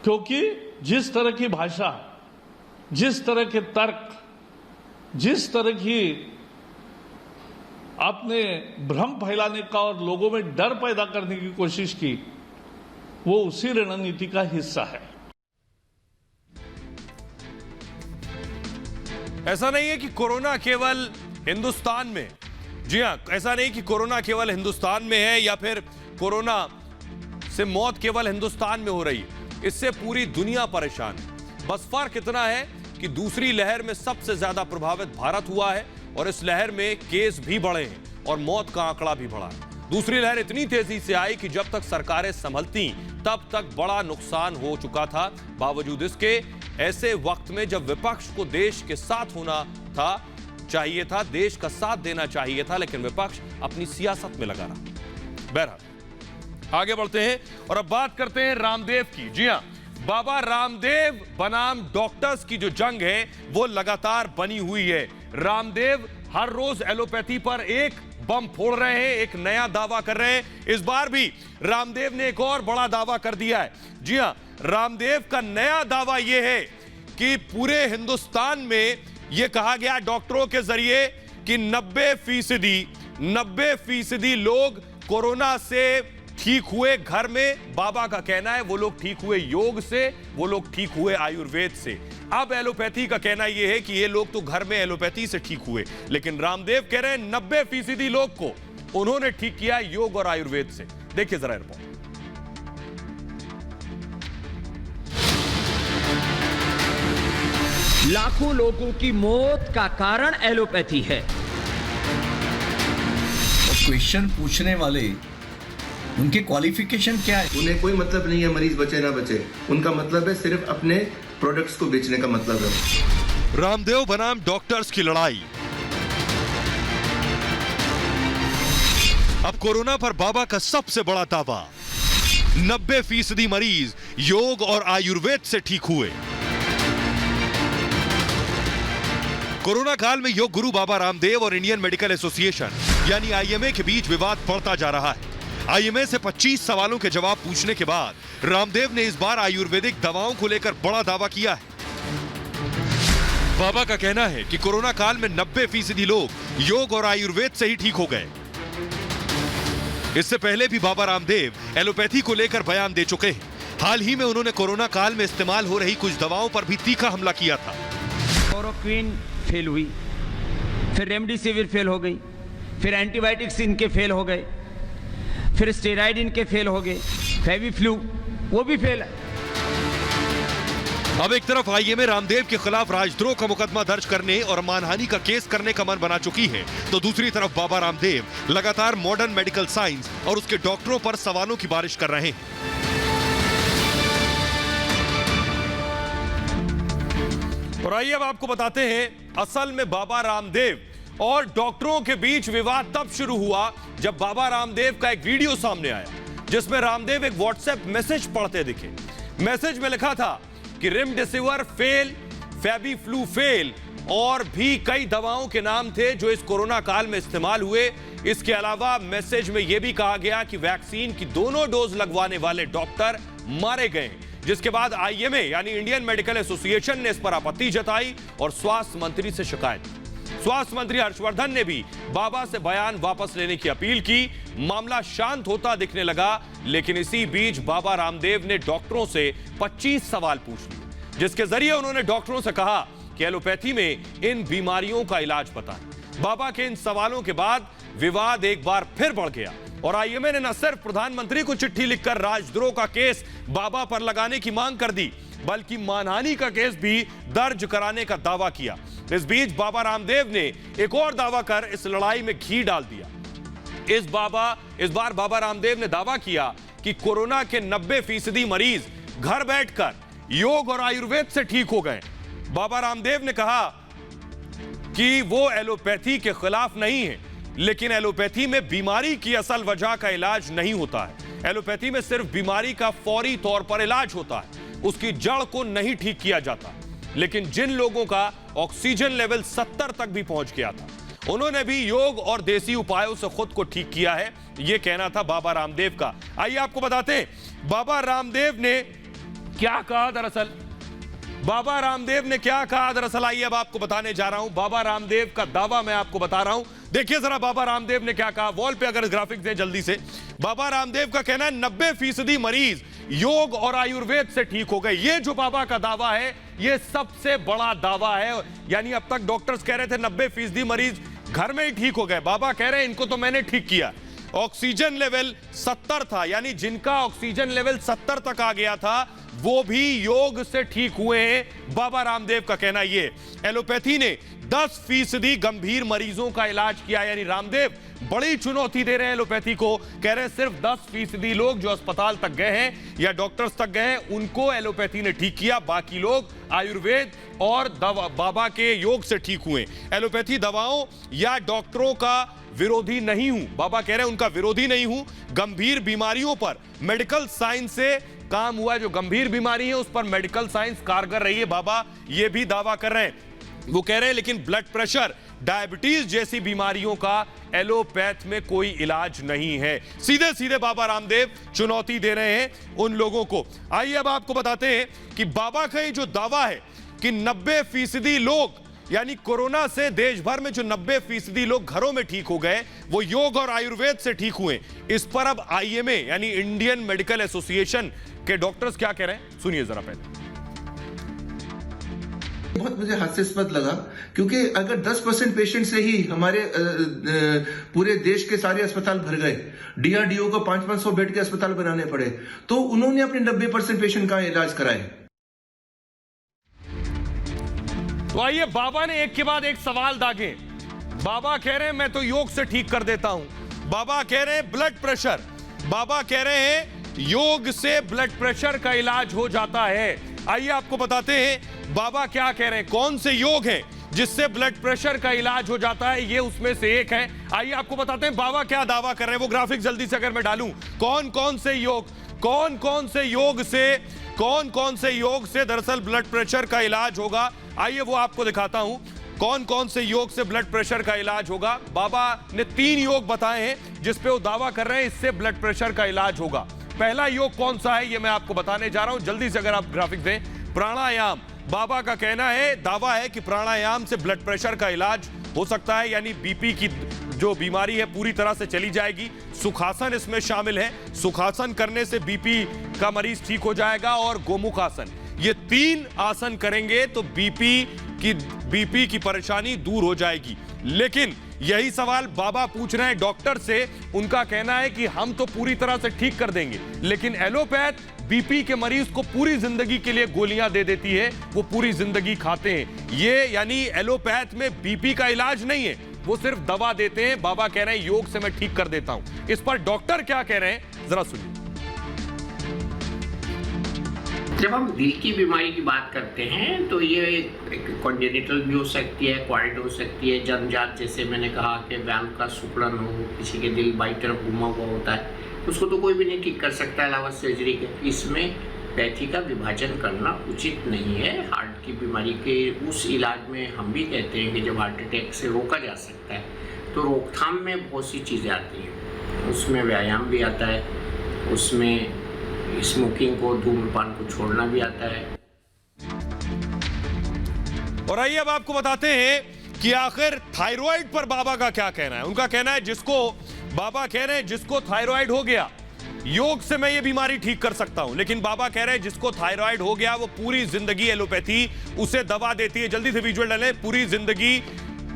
क्योंकि जिस तरह की भाषा, जिस तरह के तर्क, जिस तरह की आपने भ्रम फैलाने का और लोगों में डर पैदा करने की कोशिश की, वो उसी रणनीति का हिस्सा है। ऐसा नहीं है कि कोरोना केवल हिंदुस्तान में, जी हां, ऐसा नहीं कि कोरोना केवल हिंदुस्तान में है या फिर कोरोना से मौत केवल हिंदुस्तान में हो रही है। इससे पूरी दुनिया परेशान है। बस फर्क इतना है कि दूसरी लहर में सबसे ज्यादा प्रभावित भारत हुआ है और इस लहर में केस भी बढ़े हैं और मौत का आंकड़ा भी बढ़ा है। दूसरी लहर इतनी तेजी से आई कि जब तक सरकारें संभलती तब तक बड़ा नुकसान हो चुका था। बावजूद इसके ऐसे वक्त में जब विपक्ष को देश के साथ होना चाहिए था, देश का साथ देना चाहिए था, लेकिन विपक्ष अपनी सियासत में लगा रहा। बहरहाल आगे बढ़ते हैं और अब बात करते हैं रामदेव की। जी हां, बाबा रामदेव बनाम डॉक्टर्स की जो जंग है वो लगातार बनी हुई है। रामदेव हर रोज एलोपैथी पर एक बम फोड़ रहे हैं, एक नया दावा कर रहे हैं। इस बार भी रामदेव ने एक और बड़ा दावा कर दिया है। जी हां, रामदेव का नया दावा यह है कि पूरे हिंदुस्तान में यह कहा गया डॉक्टरों के जरिए कि 90% 90% लोग कोरोना से ठीक हुए घर में। बाबा का कहना है वो लोग ठीक हुए योग से, वो लोग ठीक हुए आयुर्वेद से। अब एलोपैथी का कहना यह है कि ये लोग तो घर में एलोपैथी से ठीक हुए, लेकिन रामदेव कह रहे हैं 90% लोग को उन्होंने ठीक किया योग और आयुर्वेद से। देखिए जरा रिपोर्ट। लाखों लोगों की मौत का कारण एलोपैथी है। क्वेश्चन पूछने वाले उनके क्वालिफिकेशन क्या है? उन्हें कोई मतलब नहीं है मरीज बचे ना बचे, उनका मतलब है सिर्फ अपने प्रोडक्ट्स को बेचने का मतलब है। रामदेव बनाम डॉक्टर्स की लड़ाई। अब कोरोना पर बाबा का सबसे बड़ा दावा, 90% मरीज योग और आयुर्वेद से ठीक हुए। कोरोना काल में योग गुरु बाबा रामदेव और इंडियन मेडिकल एसोसिएशन यानी आईएमए के बीच विवाद बढ़ता जा रहा है। आईएमए से 25 सवालों के जवाब पूछने के बाद रामदेव ने इस बार आयुर्वेदिक दवाओं को लेकर बड़ा दावा किया है। बाबा का कहना है कि कोरोना काल में 90% लोग योग और आयुर्वेद से ही ठीक हो गए। इससे पहले भी बाबा रामदेव एलोपैथी को लेकर बयान दे चुके हैं। हाल ही में उन्होंने कोरोना काल में इस्तेमाल हो रही कुछ दवाओं पर भी तीखा हमला किया था। क्लोरोक्विन फेल हुई, फिर रेमडेसिविर फेल हो गई, फिर एंटीबायोटिक्स इनके फेल हो गए, फिर स्टेरॉइड इनके फेल हो गए, फेविफ्लू वो भी फेल है। अब एक तरफ आईएमए रामदेव के खिलाफ राजद्रोह का मुकदमा दर्ज करने और मानहानि का केस करने का मन बना चुकी है, तो दूसरी तरफ बाबा रामदेव लगातार मॉडर्न मेडिकल साइंस और उसके डॉक्टरों पर सवालों की बारिश कर रहे हैं। और आइए अब आपको बताते हैं असल में बाबा रामदेव और डॉक्टरों के बीच विवाद तब शुरू हुआ जब बाबा रामदेव का एक वीडियो सामने आया जिसमें रामदेव एक व्हाट्सएप मैसेज पढ़ते दिखे। मैसेज में लिखा था कि रेमडेसिविर फेल, फेविफ्लू फेल और भी कई दवाओं के नाम थे जो इस कोरोना काल में इस्तेमाल हुए। इसके अलावा मैसेज में यह भी कहा गया कि वैक्सीन की दोनों डोज लगवाने वाले डॉक्टर मारे गए, जिसके बाद आईएमए यानी इंडियन मेडिकल एसोसिएशन ने इस पर आपत्ति जताई और स्वास्थ्य मंत्री से शिकायत। स्वास्थ्य मंत्री हर्षवर्धन ने भी बाबा से बयान वापस लेने की अपील की। मामला शांत होता दिखने लगा, लेकिन इसी बीच बाबा रामदेव ने डॉक्टरों से 25 सवाल पूछ लिए, जिसके जरिए उन्होंने डॉक्टरों से कहा कि एलोपैथी में इन बीमारियों का इलाज बताएं। बाबा के इन सवालों के बाद विवाद एक बार फिर बढ़ गया और आईएमए ने न सिर्फ प्रधानमंत्री को चिट्ठी लिखकर राजद्रोह का केस बाबा पर लगाने की मांग कर दी, बल्कि मानहानि का केस भी दर्ज कराने का दावा किया। इस बीच बाबा रामदेव ने एक और दावा कर इस लड़ाई में घी डाल दिया। इस बार बाबा रामदेव ने दावा किया कि कोरोना के 90% मरीज घर बैठकर योग और आयुर्वेद से ठीक हो गए। बाबा रामदेव ने कहा कि वो एलोपैथी के खिलाफ नहीं है, लेकिन एलोपैथी में बीमारी की असल वजह का इलाज नहीं होता है। एलोपैथी में सिर्फ बीमारी का फौरी तौर पर इलाज होता है, उसकी जड़ को नहीं ठीक किया जाता। लेकिन जिन लोगों का ऑक्सीजन लेवल 70 तक भी पहुंच गया था, उन्होंने भी योग और देसी उपायों से खुद को ठीक किया है, यह कहना था बाबा रामदेव का। आइए आपको बताते हैं बाबा रामदेव ने क्या कहा। दरअसल बाबा रामदेव ने क्या कहा, दरअसल आइए अब आपको बताने जा रहा हूं। बाबा रामदेव का दावा मैं आपको बता रहा हूं, देखिए जरा बाबा रामदेव ने क्या कहा। वॉल पे अगर ग्राफिक्स दें जल्दी से। बाबा रामदेव का कहना है 90% मरीज योग और आयुर्वेद से ठीक हो गए। ये जो बाबा का दावा है, ये सबसे बड़ा दावा है। यानी अब तक डॉक्टर्स कह रहे थे 90% मरीज घर में ही ठीक हो गए, बाबा कह रहे हैं इनको तो मैंने ठीक किया। ऑक्सीजन लेवल 70 था, यानी जिनका ऑक्सीजन लेवल 70 तक आ गया था वो भी योग से ठीक हुए हैं। बाबा रामदेव का कहना ये। एलोपैथी ने 10% गंभीर मरीजों का इलाज किया, यानी रामदेव बड़ी चुनौती दे रहे हैं एलोपैथी को। कह रहे हैं सिर्फ 10% लोग जो अस्पताल तक गए हैं या डॉक्टर्स तक गए हैं उनको एलोपैथी ने ठीक किया, बाकी लोग आयुर्वेद और बाबा के योग से ठीक हुए। एलोपैथी दवाओं या डॉक्टरों का विरोधी नहीं हूं, बाबा कह रहे हैं उनका विरोधी नहीं हूं। गंभीर बीमारियों पर मेडिकल साइंस से काम हुआ, जो गंभीर बीमारी है उस पर मेडिकल साइंस कारगर रही है, बाबा ये भी दावा कर रहे हैं। वो कह रहे हैं लेकिन ब्लड प्रेशर, डायबिटीज जैसी बीमारियों का एलोपैथ में कोई इलाज नहीं है। सीधे सीधे बाबा रामदेव चुनौती दे रहे हैं उन लोगों को। आइए अब आपको बताते हैं कि बाबा का ये जो दावा है कि 90% लोग यानी कोरोना से देश भर में जो 90% लोग घरों में ठीक हो गए वो योग और आयुर्वेद से ठीक हुए। इस पर अब IMA यानी इंडियन मेडिकल एसोसिएशन के डॉक्टर्स क्या कह रहे हैं, सुनिए जरा पहले। बहुत मुझे हास्यास्पद लगा, क्योंकि अगर 10% पेशेंट से ही हमारे पूरे देश के सारे अस्पताल भर गए, DRDO को 500 बेड के अस्पताल बनाने पड़े, तो उन्होंने अपने 90% पेशेंट का इलाज कराए। तो आइए, बाबा ने एक के बाद एक सवाल दागे। बाबा कह रहे हैं मैं तो योग से ठीक कर देता हूं। बाबा कह रहे हैं ब्लड प्रेशर, बाबा कह रहे हैं योग से ब्लड प्रेशर का इलाज हो जाता है। आइए आपको बताते हैं बाबा क्या कह रहे हैं, कौन से योग हैं जिससे ब्लड प्रेशर का इलाज हो जाता है, ये उसमें से एक है। आइए आपको बताते हैं बाबा क्या दावा कर रहे हैं। वो ग्राफिक जल्दी से अगर मैं डालूं, कौन कौन से योग से दरअसल ब्लड प्रेशर का इलाज होगा, आइए वो आपको दिखाता हूं। कौन कौन से योग से ब्लड प्रेशर का इलाज होगा। बाबा ने 3 योग बताए हैं जिस पे वो दावा कर रहे हैं इससे ब्लड प्रेशर का इलाज होगा। पहला योग कौन सा है ये मैं आपको बताने जा रहा हूं, जल्दी से अगर आप ग्राफिक दें। प्राणायाम, बाबा का कहना है, दावा है कि प्राणायाम से ब्लड प्रेशर का इलाज हो सकता है, यानी बीपी की जो बीमारी है पूरी तरह से चली जाएगी। सुखासन इसमें शामिल है, सुखासन करने से बीपी का मरीज ठीक हो जाएगा। और गोमुख आसन, ये 3 आसन करेंगे तो बीपी की परेशानी दूर हो जाएगी। लेकिन यही सवाल बाबा पूछ रहे हैं डॉक्टर से। उनका कहना है कि हम तो पूरी तरह से ठीक कर देंगे, लेकिन एलोपैथ बीपी के मरीज को पूरी जिंदगी के लिए गोलियां दे देती है, वो पूरी जिंदगी खाते हैं। ये यानी एलोपैथ में बीपी का इलाज नहीं है, वो सिर्फ दवा देते हैं। बाबा कह रहे हैं योग से मैं ठीक कर देता हूं। इस पर डॉक्टर क्या कह रहे हैं जरा सुनिए। जब हम दिल की बीमारी की बात करते हैं तो ये कॉन्जेनिटल भी हो सकती है, क्वाइट हो सकती है, जन्मजात, जैसे मैंने कहा कि वाल्व का सिकुड़न हो, किसी के दिल बाई तरफ घुमा हुआ होता है, उसको तो कोई भी नहीं ठीक कर सकता अलावा सर्जरी के। इसमें पैथी का विभाजन करना उचित नहीं है। हार्ट की बीमारी के उस इलाज में हम भी कहते हैं कि जब हार्ट अटैक से रोका जा सकता है तो रोकथाम में बहुत सी चीज़ें आती हैं। उसमें व्यायाम भी आता है, उसमें स्मोकिंग को, धूम्रपान को छोड़ना भी आता है। और आइए अब आपको बताते हैं कि आखिर थायराइड पर बाबा का क्या कहना है। उनका कहना है बाबा कह रहे हैं जिसको थायराइड हो गया, योग से मैं ये बीमारी ठीक कर सकता हूं। लेकिन बाबा कह रहे हैं जिसको थायराइड हो गया वो पूरी जिंदगी एलोपैथी उसे दवा देती है। जल्दी से विजुअल डालें, पूरी जिंदगी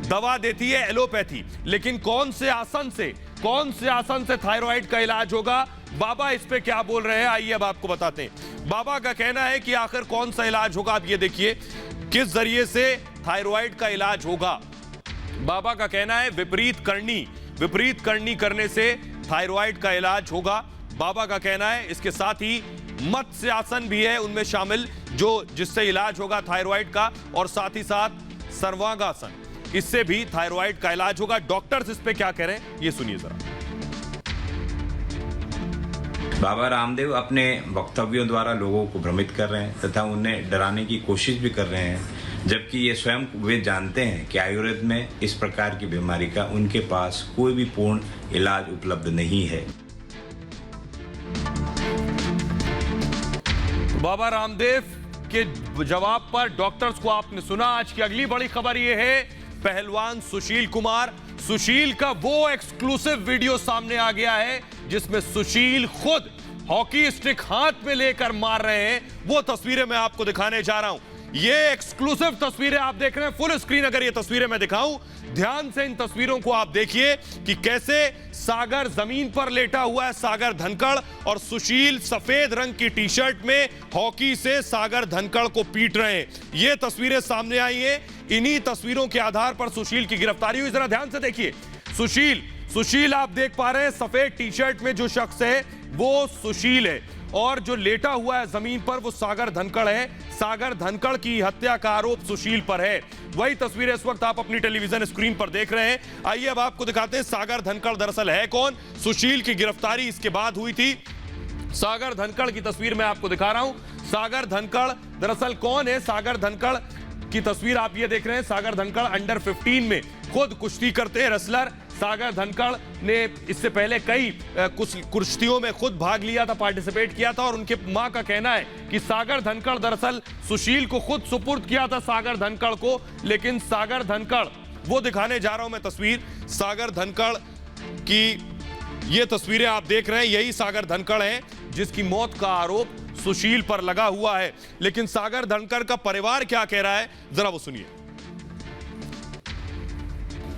दवा देती है एलोपैथी। लेकिन कौन से आसन से थायराइड का इलाज होगा, बाबा इस पे क्या बोल रहे हैं, आइए अब आपको बताते हैं। बाबा का कहना है कि आखिर कौन सा इलाज होगा, आप ये देखिए किस जरिए से थायराइड का इलाज होगा। बाबा का कहना है विपरीत करनी करने से थायराइड का इलाज होगा। बाबा का कहना है इसके साथ ही मत्स्य आसन भी है उनमें शामिल, जिससे इलाज होगा थायराइड का, और साथ ही साथ सर्वांगासन, इससे भी थायराइड का इलाज होगा। डॉक्टर्स इस पे क्या कह रहे हैं ये सुनिए जरा। बाबा रामदेव अपने वक्तव्यों द्वारा लोगों को भ्रमित कर रहे हैं तथा उन्हें डराने की कोशिश भी कर रहे हैं, जबकि ये स्वयं वे जानते हैं कि आयुर्वेद में इस प्रकार की बीमारी का उनके पास कोई भी पूर्ण इलाज उपलब्ध नहीं है। बाबा रामदेव के जवाब पर डॉक्टर्स को आपने सुना। आज की अगली बड़ी खबर यह है, पहलवान सुशील का वो एक्सक्लूसिव वीडियो सामने आ गया है जिसमें सुशील खुद हॉकी स्टिक हाथ में लेकर मार रहे हैं। वो तस्वीरें मैं आपको दिखाने जा रहा हूं। ये एक्सक्लूसिव तस्वीरें आप देख रहे हैं फुल स्क्रीन। अगर ये तस्वीरें मैं दिखाऊं, ध्यान से इन तस्वीरों को आप देखिए कि कैसे सागर जमीन पर लेटा हुआ है, सागर धनखड़, और सुशील सफेद रंग की टी शर्ट में हॉकी से सागर धनखड़ को पीट रहे हैं। ये तस्वीरें सामने आई हैं। इन्हीं तस्वीरों के आधार पर सुशील की गिरफ्तारी हुई। जरा ध्यान से देखिए, सुशील आप देख पा रहे हैं, सफेद टी शर्ट में जो शख्स है वो सुशील है, और जो लेटा हुआ है जमीन पर वो सागर धनखड़ है। सागर धनखड़ की हत्या का आरोप सुशील पर है। वही तस्वीरें इस वक्त आप अपनी टेलीविजन स्क्रीन पर देख रहे हैं। आइए अब आपको दिखाते हैं सागर धनखड़ दरअसल है कौन। सुशील की गिरफ्तारी इसके बाद हुई थी। सागर धनखड़ की तस्वीर मैं आपको दिखा रहा हूं। सागर धनखड़ दरअसल कौन है, सागर धनखड़ की तस्वीर आप ये देख रहे हैं। सागर धनखड़ अंडर 15 में खुद कुश्ती करते हैं, रेसलर। सागर धनखड़ ने इससे पहले कई कुछ कुश्तियों में खुद भाग लिया था, पार्टिसिपेट किया था, और उनके मां का कहना है कि सागर धनखड़ दरअसल सुशील को खुद सुपुर्द किया था सागर धनखड़ को। लेकिन सागर धनखड़, वो दिखाने जा रहा हूं मैं तस्वीर, सागर धनखड़ की ये तस्वीरें आप देख रहे हैं, यही सागर धनखड़ है जिसकी मौत का आरोप सुशील पर लगा हुआ है। लेकिन सागर धनखड़ का परिवार क्या कह रहा है, जरा वो सुनिए।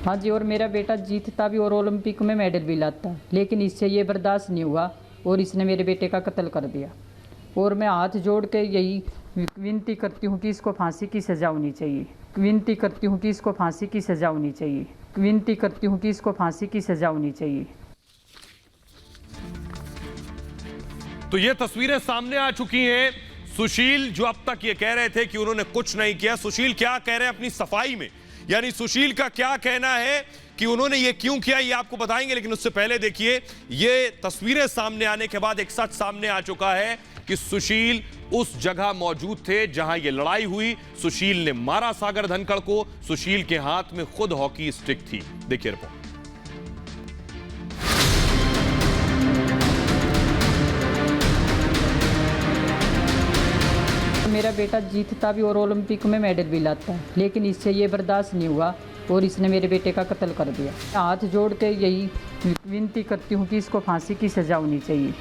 हाँ जी, और मेरा बेटा जीतता भी और ओलंपिक में मेडल भी लाता, लेकिन इससे ये बर्दाश्त नहीं हुआ और इसने मेरे बेटे का कत्ल कर दिया। और मैं हाथ जोड़ के यही विनती करती हूँ कि इसको फांसी की सजा होनी चाहिए, विनती करती हूँ कि इसको फांसी की सजा होनी चाहिए, विनती करती हूँ कि इसको फांसी की सजा होनी चाहिए। तो ये तस्वीरें सामने आ चुकी हैं। सुशील जो अब तक ये कह रहे थे कि उन्होंने कुछ नहीं किया, सुशील क्या कह रहे हैं अपनी सफाई में, यानी सुशील का क्या कहना है कि उन्होंने ये क्यों किया, ये आपको बताएंगे। लेकिन उससे पहले देखिए, ये तस्वीरें सामने आने के बाद एक सच सामने आ चुका है कि सुशील उस जगह मौजूद थे जहां ये लड़ाई हुई। सुशील ने मारा सागर धनखड़ को, सुशील के हाथ में खुद हॉकी स्टिक थी। देखिए रिपोर्ट। मेरा बेटा जीतता भी और ओलंपिक में मेडल भी लाता, लेकिन इससे ये बर्दाश्त नहीं हुआ और इसने मेरे बेटे का कत्ल कर दिया। हाथ जोड़ के यही विनती करती हूँ कि इसको फांसी की सजा होनी चाहिए।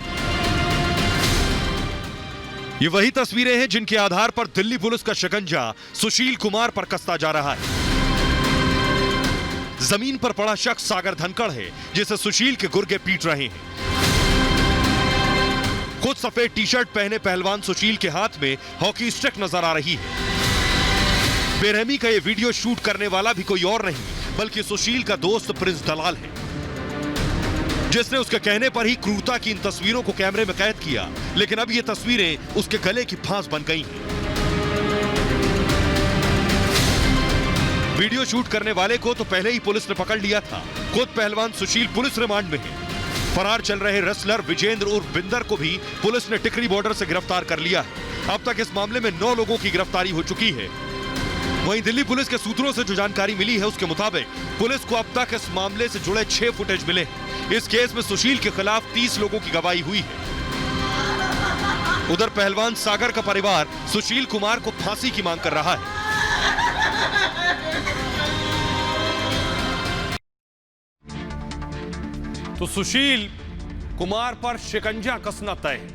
ये वही तस्वीरें हैं जिनके आधार पर दिल्ली पुलिस का शिकंजा सुशील कुमार पर कसता जा रहा है। जमीन पर पड़ा शख्स सागर धनखड़ है जिसे सुशील के गुर्गे पीट रहे हैं। खुद सफेद टी शर्ट पहने पहलवान सुशील के हाथ में हॉकी स्टिक नजर आ रही है। बेरहमी का ये वीडियो शूट करने वाला भी कोई और नहीं बल्कि सुशील का दोस्त प्रिंस दलाल है, जिसने उसके कहने पर ही क्रूरता की इन तस्वीरों को कैमरे में कैद किया। लेकिन अब ये तस्वीरें उसके गले की फांस बन गई हैं। वीडियो शूट करने वाले को तो पहले ही पुलिस ने पकड़ लिया था। खुद पहलवान सुशील पुलिस रिमांड में है। फरार चल रहे रेसलर विजेंद्र उर्फ बिंदर को भी पुलिस ने टिकरी बॉर्डर से गिरफ्तार कर लिया है। अब तक इस मामले में 9 लोगों की गिरफ्तारी हो चुकी है। वहीं दिल्ली पुलिस के सूत्रों से जो जानकारी मिली है उसके मुताबिक पुलिस को अब तक इस मामले से जुड़े 6 फुटेज मिले। इस केस में सुशील के खिलाफ 30 लोगों की गवाही हुई है। उधर पहलवान सागर का परिवार सुशील कुमार को फांसी की मांग कर रहा है। तो सुशील कुमार पर शिकंजा कसना तय है,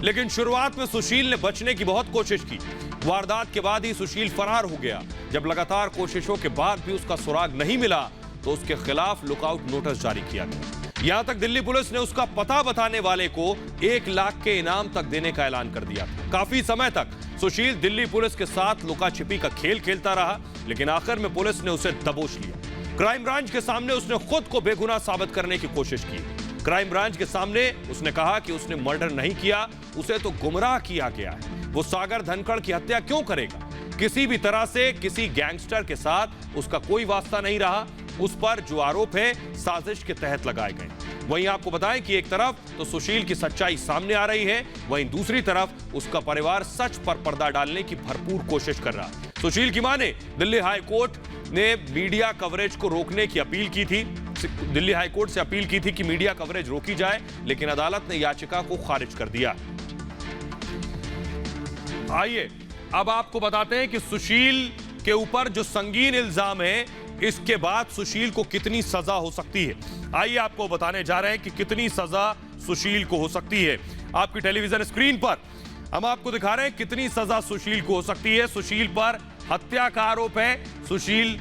लेकिन शुरुआत में सुशील ने बचने की बहुत कोशिश की। वारदात के बाद ही सुशील फरार हो गया। जब लगातार कोशिशों के बाद भी उसका सुराग नहीं मिला तो उसके खिलाफ लुकआउट नोटिस जारी किया गया। यहां तक दिल्ली पुलिस ने उसका पता बताने वाले को 1 लाख के इनाम तक देने का ऐलान कर दिया। काफी समय तक सुशील दिल्ली पुलिस के साथ लुका छिपी का खेल खेलता रहा, लेकिन आखिर में पुलिस ने उसे दबोच लिया। क्राइम ब्रांच के सामने उसने खुद को बेगुनाह साबित करने की कोशिश की। क्राइम ब्रांच के सामने उसने कहा कि उसने मर्डर नहीं किया, उसे तो गुमराह किया गया है। वो सागर धनखड़ की हत्या क्यों करेगा? किसी भी तरह से किसी गैंगस्टर के साथ उसका कोई वास्ता नहीं रहा। उस पर जो आरोप है साजिश के तहत लगाए गए। वहीं आपको बताएं कि एक तरफ तो सुशील की सच्चाई सामने आ रही है, वहीं दूसरी तरफ उसका परिवार सच पर पर्दा डालने की भरपूर कोशिश कर रहा है। सुशील की मां ने दिल्ली हाई कोर्ट ने मीडिया कवरेज को रोकने की अपील की थी। दिल्ली हाई कोर्ट से अपील की थी कि मीडिया कवरेज रोकी जाए, लेकिन अदालत ने याचिका को खारिज कर दिया। आइए अब आपको बताते हैं कि सुशील के ऊपर जो संगीन इल्जाम है, इसके बाद सुशील को कितनी सजा हो सकती है। आइए आपको बताने जा रहे हैं कि कितनी सजा सुशील को हो सकती है। आपकी टेलीविजन स्क्रीन पर हम आपको दिखा रहे हैं कितनी सजा सुशील को हो सकती है। सुशील पर हत्या का आरोप है। सुशील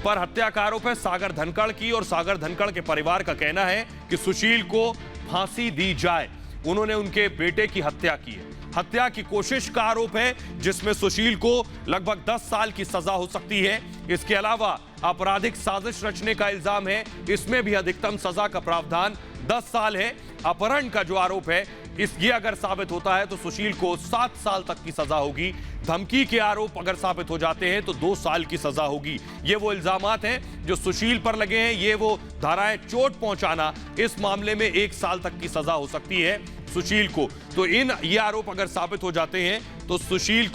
पर हत्या का आरोप है सागर धनखड़ की, और सागर धनखड़ के परिवार का कहना है कि सुशील को फांसी दी जाए। उन्होंने उनके बेटे की हत्या की है। हत्या की कोशिश का आरोप है जिसमें सुशील को लगभग 10 साल की सजा हो सकती है। इसके अलावा आपराधिक साजिश रचने का इल्जाम है, इसमें भी अधिकतम सजा का प्रावधान 10 साल है। अपहरण का जो आरोप है, ये अगर साबित होता है तो सुशील को 7 साल तक की सजा होगी। धमकी के आरोप अगर साबित हो जाते हैं तो 2 साल की सजा होगी। ये वो इल्जामात हैं जो सुशील पर लगे हैं। ये वो धाराएं, चोट पहुंचाना, इस मामले में 1 साल तक की सजा हो सकती है सुशील को। तो ये आरोप अगर साबित हो जाते हैं तो सुशील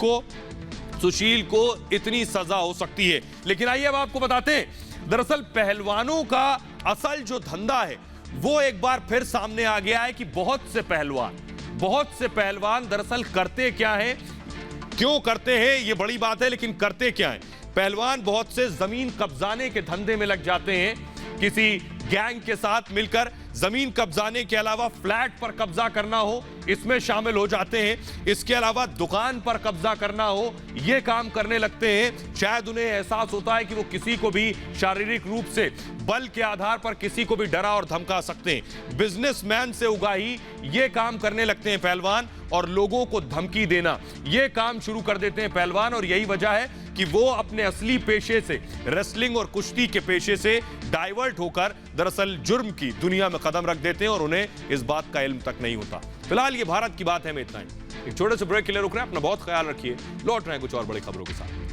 को इतनी सजा हो सकती है। लेकिन आइए अब आपको बताते हैं, दरअसल पहलवानों का असल जो धंधा है वो एक बार फिर सामने आ गया है कि बहुत से पहलवान दरअसल करते क्या है, क्यों करते हैं ये बड़ी बात है, लेकिन करते क्या है। पहलवान बहुत से जमीन कब्जाने के धंधे में लग जाते हैं, किसी गैंग के साथ मिलकर जमीन कब्जाने के अलावा फ्लैट पर कब्जा करना हो इसमें शामिल हो जाते हैं। इसके अलावा दुकान पर कब्जा करना हो ये काम करने लगते हैं। शायद उन्हें एहसास होता है कि वो किसी को भी शारीरिक रूप से बल के आधार पर किसी को भी डरा और धमका सकते हैं। बिजनेसमैन से उगाही ये काम करने लगते हैं पहलवान, और लोगों को धमकी देना ये काम शुरू कर देते हैं पहलवान। और यही वजह है कि वो अपने असली पेशे से, रेसलिंग और कुश्ती के पेशे से डाइवर्ट होकर दरअसल जुर्म की दुनिया में कदम रख देते हैं और उन्हें इस बात का इल्म तक नहीं होता। फिलहाल ये भारत की बात है में इतना ही। एक छोटे से ब्रेक के लिए रुक रहे हैं, अपना बहुत ख्याल रखिए, लौट रहे हैं कुछ और बड़ी खबरों के साथ।